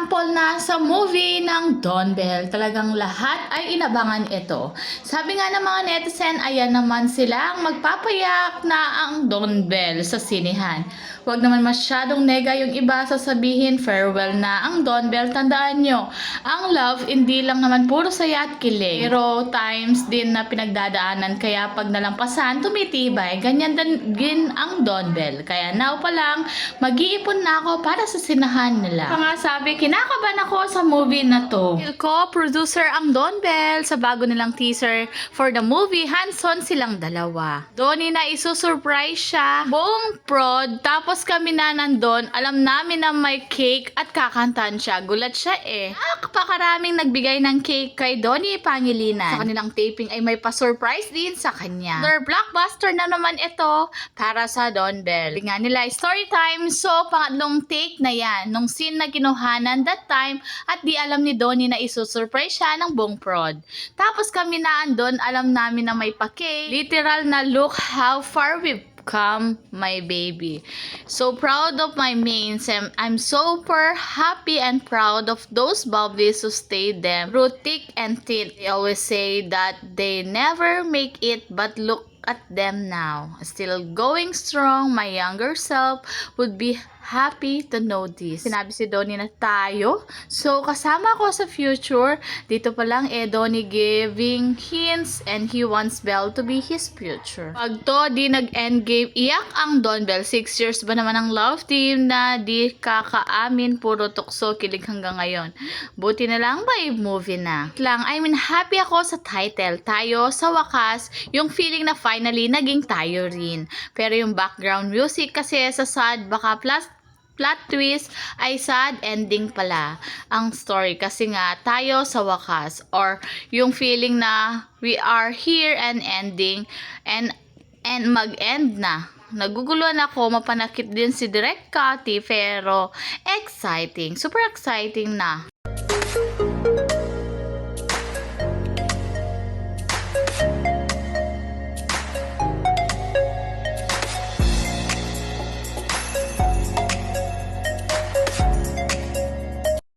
sample na sa movie ng Don Bell. Talagang lahat ay inabangan ito. Sabi nga ng mga netizen, ayan naman silang magpapayak na ang Don Bell sa sinehan. Huwag naman masyadong nega yung iba, sasabihin farewell na ang Don Bell. Tandaan nyo, ang love hindi lang naman puro saya at kilig. Pero times din na pinagdadaanan, kaya pag nalampasan, tumitibay. Ganyan din ang Don Bell. Kaya now pa lang, mag-iipon na ako para sa sinahan nila. Mga sabi, kinakabahan ako sa movie na to. Co-producer ang Don Bell sa bago nilang teaser for the movie. Hands-on silang dalawa. Donnie na isusurprise siya. Buong prod. Tapos kami na nandun. Alam namin na may cake at kakantahan siya. Gulat siya eh. Napakaraming nagbigay ng cake kay Donnie Pangilinan. Sa kanilang taping ay may pa-surprise din sa kanya. Their blockbuster na naman ito para sa Don Bell. Sabi nga nila, story time. So, pangatlong take na yan. Nung scene na kinuhanan that time at di alam ni Donnie na isusurprise siya ng buong prod. Tapos kami na andun, alam namin na may pa-cake. Literal na look how far we've come, my baby. So proud of my mains. I'm super happy and proud of those bobbies who stayed them through thick and thin. They always say that they never make it, but look at them now. Still going strong. My younger self would be happy to know this. Sinabi si Donnie na tayo. So, kasama ko sa future. Dito pa lang Donnie giving hints and he wants Belle to be his future. Pag to, di nag-endgame, iyak ang Don Bell. 6 years ba naman ang love team na di kakaamin, puro tukso, kilig hanggang ngayon. Buti na lang by movie na. Happy ako sa title. Tayo, sa wakas, yung feeling na finally naging tayo rin. Pero yung background music kasi sa sad, baka plot twist ay sad ending pala ang story kasi nga tayo sa wakas, or yung feeling na we are here and ending and mag-end na. Naguguluhan ako, mapanakit din si Direk Cathy, pero exciting, super exciting na.